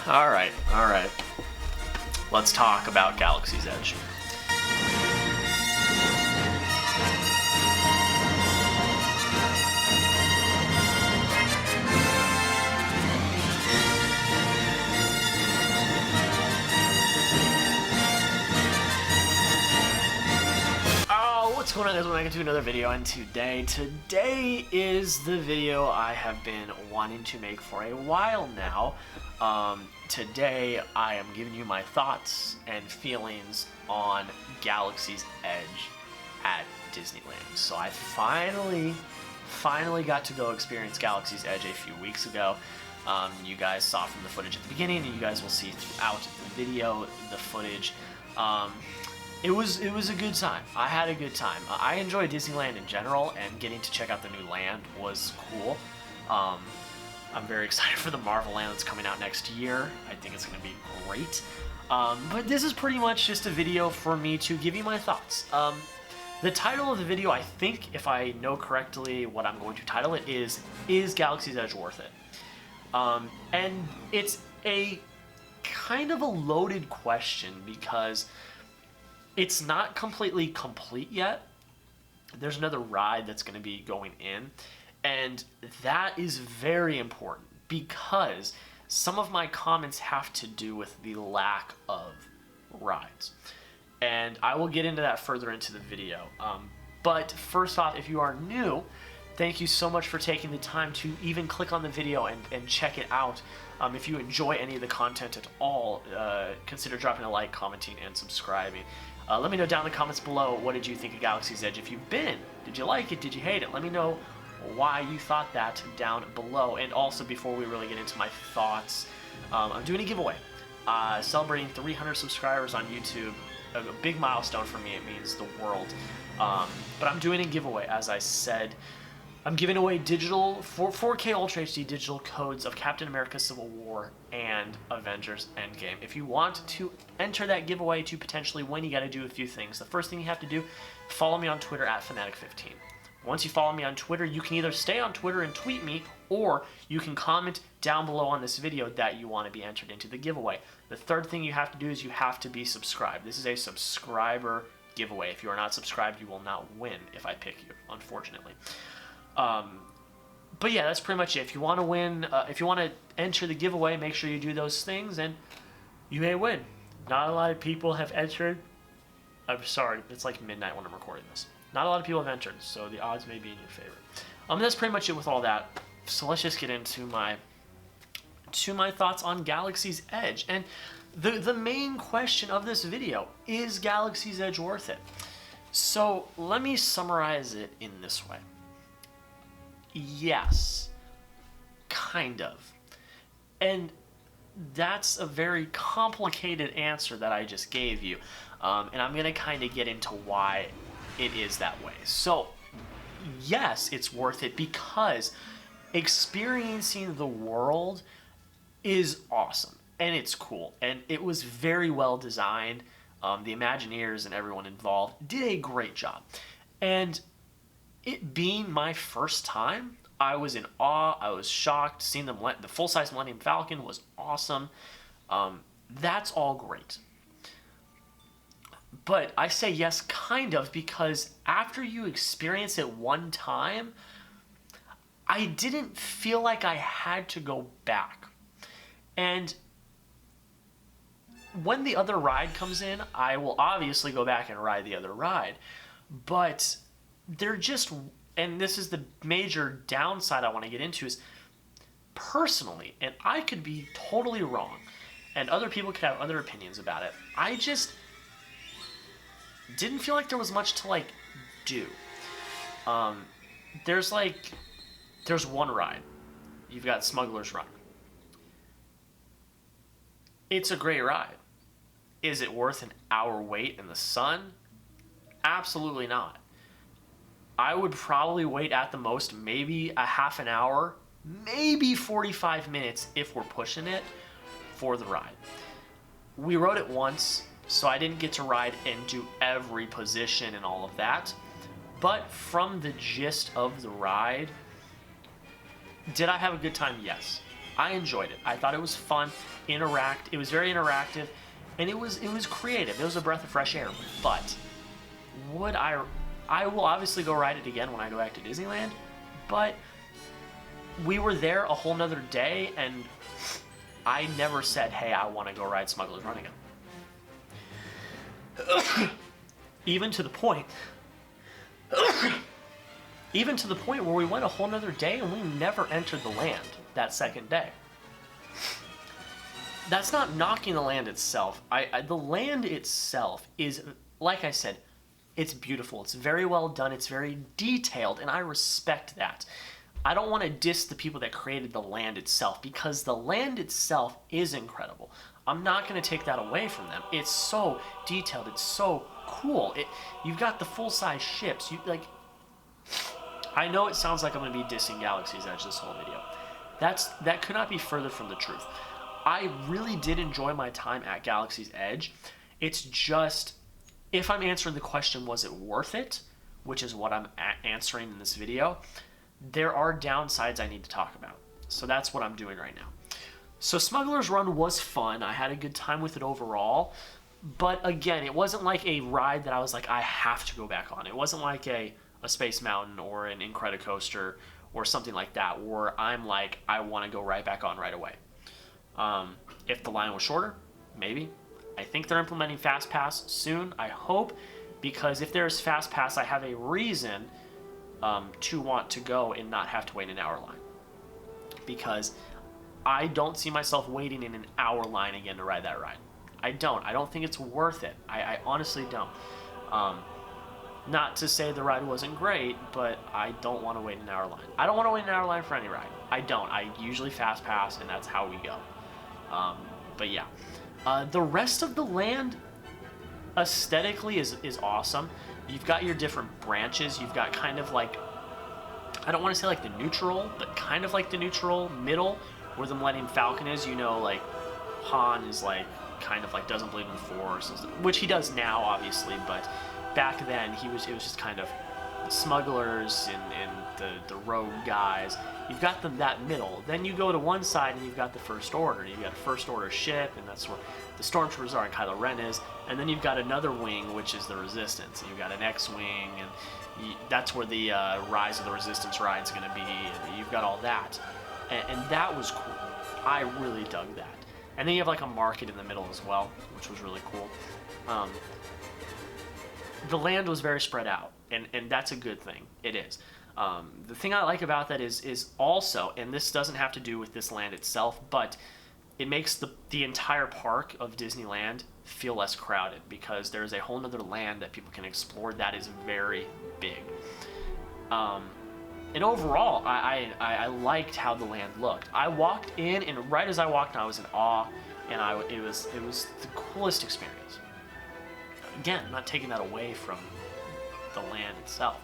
All right. Let's talk about Galaxy's Edge. What's going on, guys? Welcome back to another video, and today is the video I have been wanting to make for a while now. Today I am giving you my thoughts and feelings on Galaxy's Edge at Disneyland. So I finally got to go experience Galaxy's Edge a few weeks ago. You guys saw from the footage at the beginning, and you guys will see throughout the video the footage. It was a good time. I had a good time. I enjoy Disneyland in general, and getting to check out the new land was cool. I'm very excited for the Marvel land that's coming out next year. I think it's going to be great. But this is pretty much just a video for me to give you my thoughts. The title of the video, I think, if I know correctly what I'm going to title it, is Galaxy's Edge worth it? And it's a kind of a loaded question because it's not completely complete yet. There's another ride that's going to be going in, and that is very important because some of my comments have to do with the lack of rides. And I will get into that further into the video. But first off, if you are new, thank you so much for taking the time to even click on the video and check it out. If you enjoy any of the content at all, consider dropping a like, commenting, and subscribing. Let me know down in the comments below, what did you think of Galaxy's Edge? If you've been, did you like it? Did you hate it? Let me know why you thought that down below. And also, before we really get into my thoughts, I'm doing a giveaway. Celebrating 300 subscribers on YouTube. A big milestone for me. It means the world. But I'm doing a giveaway, as I said. I'm giving away digital 4K Ultra HD digital codes of Captain America Civil War and Avengers Endgame. If you want to enter that giveaway to potentially win, you got to do a few things. The first thing you have to do, follow me on Twitter at Fanatic15. Once you follow me on Twitter, you can either stay on Twitter and tweet me, or you can comment down below on this video that you want to be entered into the giveaway. The third thing you have to do is you have to be subscribed. This is a subscriber giveaway. If you are not subscribed, you will not win if I pick you, unfortunately. But yeah, that's pretty much it. If you want to win, if you want to enter the giveaway, make sure you do those things, and you may win. Not a lot of people have entered. I'm sorry, it's like midnight when I'm recording this. Not a lot of people have entered, so the odds may be in your favor. That's pretty much it with all that. So let's just get into my thoughts on Galaxy's Edge. And the main question of this video is Galaxy's Edge worth it? So let me summarize it in this way. Yes, kind of. And that's a very complicated answer that I just gave you. And I'm going to kind of get into why it is that way. So, yes, it's worth it because experiencing the world is awesome. And it's cool. And it was very well designed. The Imagineers and everyone involved did a great job. And it being my first time, I was in awe. I was shocked. Seeing the full-size Millennium Falcon was awesome. That's all great. But I say yes, kind of, because after you experience it one time, I didn't feel like I had to go back. And when the other ride comes in, I will obviously go back and ride the other ride. But they're just, and this is the major downside I want to get into, is personally, and I could be totally wrong, and other people could have other opinions about it, I just didn't feel like there was much to do. There's one ride. You've got Smuggler's Run. It's a great ride. Is it worth an hour wait in the sun? Absolutely not. I would probably wait at the most maybe a half an hour, maybe 45 minutes if we're pushing it, for the ride. We rode it once, so I didn't get to ride and do every position and all of that. But from the gist of the ride, did I have a good time? Yes. I enjoyed it. I thought it was fun, it was very interactive, and it was creative. It was a breath of fresh air. But I will obviously go ride it again when I go back to Disneyland, but we were there a whole nother day, and I never said, hey, I want to go ride Smuggler's Run again. Even to the point where we went a whole nother day and we never entered the land that second day. That's not knocking the land itself. The land itself is, like I said, it's beautiful. It's very well done. It's very detailed, and I respect that. I don't want to diss the people that created the land itself, because the land itself is incredible. I'm not going to take that away from them. It's so detailed. It's so cool. You've got the full-size ships. I know it sounds like I'm going to be dissing Galaxy's Edge this whole video. That could not be further from the truth. I really did enjoy my time at Galaxy's Edge. It's just, if I'm answering the question, was it worth it, which is what I'm answering in this video, there are downsides I need to talk about. So that's what I'm doing right now. So Smuggler's Run was fun. I had a good time with it overall. But again, it wasn't like a ride that I was like, I have to go back on. It wasn't like a Space Mountain or an Incredicoaster or something like that, where I'm like, I want to go right back on right away. If the line was shorter, maybe. I think they're implementing Fast Pass soon, I hope, because if there's Fast Pass, I have a reason to want to go and not have to wait an hour line. Because I don't see myself waiting in an hour line again to ride that ride. I don't think it's worth it. I honestly don't. Not to say the ride wasn't great, but I don't want to wait an hour line. I don't want to wait an hour line for any ride. I don't. I usually Fast Pass, and that's how we go. But yeah. The rest of the land, aesthetically, is awesome. You've got your different branches. You've got kind of like, I don't want to say like the neutral, but kind of like the neutral middle, where the Millennium Falcon is. You know, like, Han is like, kind of like doesn't believe in the Force, which he does now, obviously, but back then it was just kind of the smugglers and the rogue guys. You've got that middle. Then you go to one side and you've got the First Order. You've got a First Order ship, and that's where the Stormtroopers are and Kylo Ren is. And then you've got another wing, which is the Resistance. And you've got an X-Wing, and that's where the Rise of the Resistance ride is going to be. And you've got all that. And that was cool. I really dug that. And then you have like a market in the middle as well, which was really cool. The land was very spread out, and that's a good thing. It is. The thing I like about that is also, and this doesn't have to do with this land itself, but it makes the entire park of Disneyland feel less crowded, because there's a whole nother land that people can explore that is very big. And overall, I liked how the land looked. I walked in, and right as I walked in, I was in awe, and it was the coolest experience. Again, I'm not taking that away from the land itself.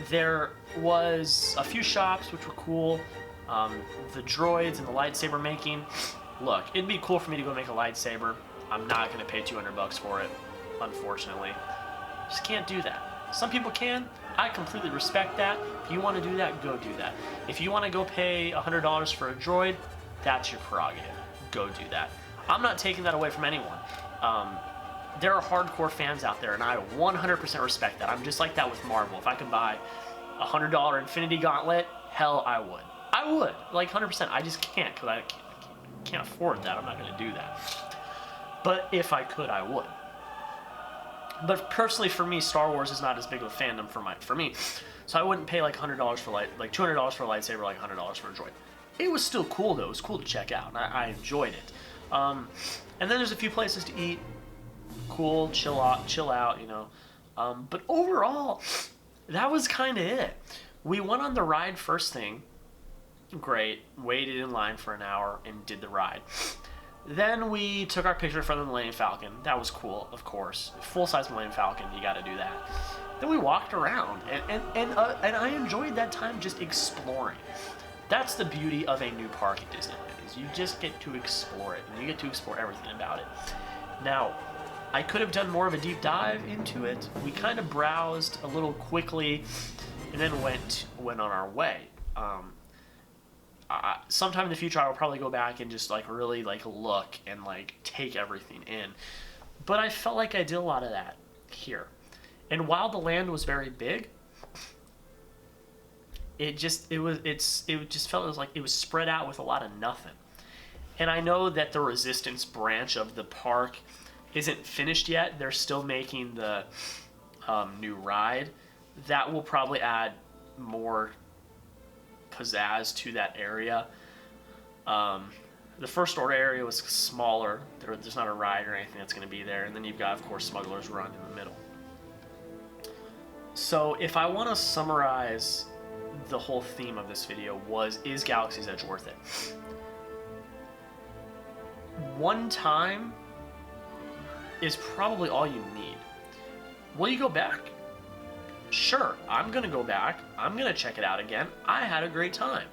There was a few shops which were cool. The droids and the lightsaber making. Look, it'd be cool for me to go make a lightsaber. I'm not going to pay $200 for it, unfortunately. Just can't do that. Some people can. I completely respect that. If you want to do that, go do that. If you want to go pay $100 for a droid, that's your prerogative. Go do that. I'm not taking that away from anyone. There are hardcore fans out there, and I 100% respect that. I'm just like that with Marvel. If I could buy a $100 Infinity Gauntlet, hell, I would. I would, like 100%. I just can't, because I can't afford that. I'm not going to do that. But if I could, I would. But personally, for me, Star Wars is not as big of a fandom for me, so I wouldn't pay like $100 for like $200 for a lightsaber, like $100 for a droid. It was still cool though. It was cool to check out, and I enjoyed it. And then there's a few places to eat. Cool, chill out, you know. But overall, that was kind of it. We went on the ride first thing. Great. Waited in line for an hour and did the ride. Then we took our picture in front of the Millennium Falcon. That was cool, of course. Full-size Millennium Falcon, you got to do that. Then we walked around, and I enjoyed that time just exploring. That's the beauty of a new park at Disneyland, is you just get to explore it, and you get to explore everything about it. Now, I could have done more of a deep dive into it. We kind of browsed a little quickly, and then went on our way. sometime in the future I will probably go back and just like really like look and like take everything in. But I felt like I did a lot of that here. And while the land was very big, it just felt like it was spread out with a lot of nothing. And I know that the Resistance branch of the park isn't finished yet. They're still making the new ride. That will probably add more pizzazz to that area. The First Order area was smaller. There's not a ride or anything that's going to be there. And then you've got, of course, Smuggler's Run in the middle. So if I want to summarize the whole theme of this video is Galaxy's Edge worth it? One time is probably all you need. Will you go back? Sure, I'm going to go back. I'm going to check it out again. I had a great time.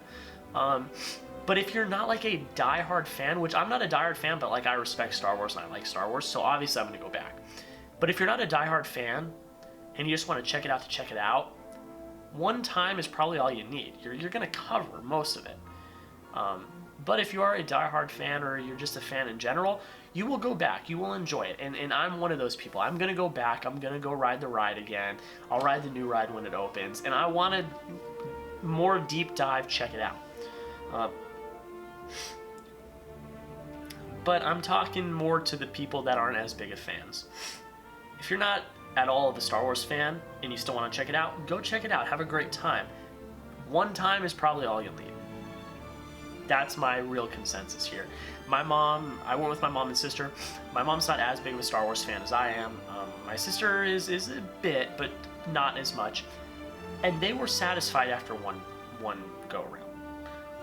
But if you're not like a diehard fan, which I'm not a diehard fan, but like I respect Star Wars and I like Star Wars, so obviously I'm going to go back. But if you're not a diehard fan and you just want to check it out, one time is probably all you need. You're going to cover most of it. But if you are a diehard fan or you're just a fan in general, you will go back. You will enjoy it. And I'm one of those people. I'm going to go back. I'm going to go ride the ride again. I'll ride the new ride when it opens. And I want to more deep dive check it out. But I'm talking more to the people that aren't as big of fans. If you're not at all of a Star Wars fan and you still want to check it out, go check it out. Have a great time. One time is probably all you'll need. That's my real consensus here. My mom, I went with my mom and sister. My mom's not as big of a Star Wars fan as I am. My sister is a bit, but not as much. And they were satisfied after one go around.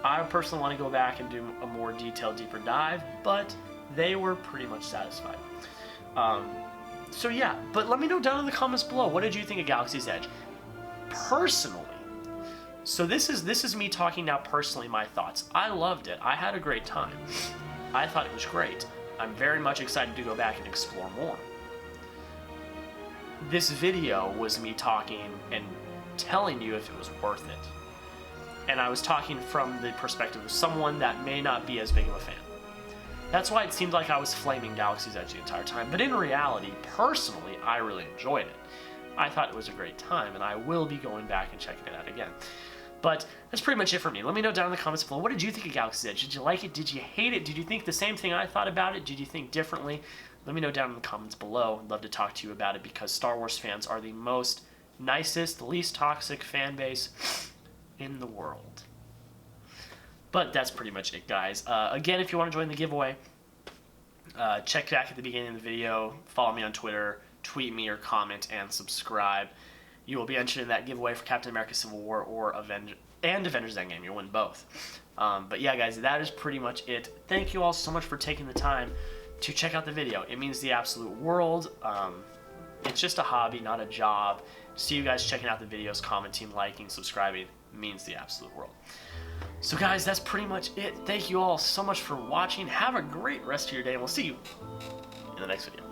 I personally want to go back and do a more detailed, deeper dive, but they were pretty much satisfied. So yeah, but let me know down in the comments below, what did you think of Galaxy's Edge? Personally, so this is me talking now personally, my thoughts. I loved it. I had a great time. I thought it was great. I'm very much excited to go back and explore more. This video was me talking and telling you if it was worth it. And I was talking from the perspective of someone that may not be as big of a fan. That's why it seemed like I was flaming Galaxy's Edge the entire time. But in reality, personally, I really enjoyed it. I thought it was a great time, and I will be going back and checking it out again. But that's pretty much it for me. Let me know down in the comments below, what did you think of Galaxy's Edge? Did you like it? Did you hate it? Did you think the same thing I thought about it? Did you think differently? Let me know down in the comments below. I'd love to talk to you about it because Star Wars fans are the most nicest, least toxic fan base in the world. But that's pretty much it, guys. Again, if you want to join the giveaway, check back at the beginning of the video, follow me on Twitter, tweet me or comment, and subscribe. You will be entered in that giveaway for Captain America Civil War or Avengers Endgame. You'll win both. But yeah, guys, that is pretty much it. Thank you all so much for taking the time to check out the video. It means the absolute world. It's just a hobby, not a job. See you guys checking out the videos, commenting, liking, subscribing means the absolute world. So guys, that's pretty much it. Thank you all so much for watching. Have a great rest of your day, and we'll see you in the next video.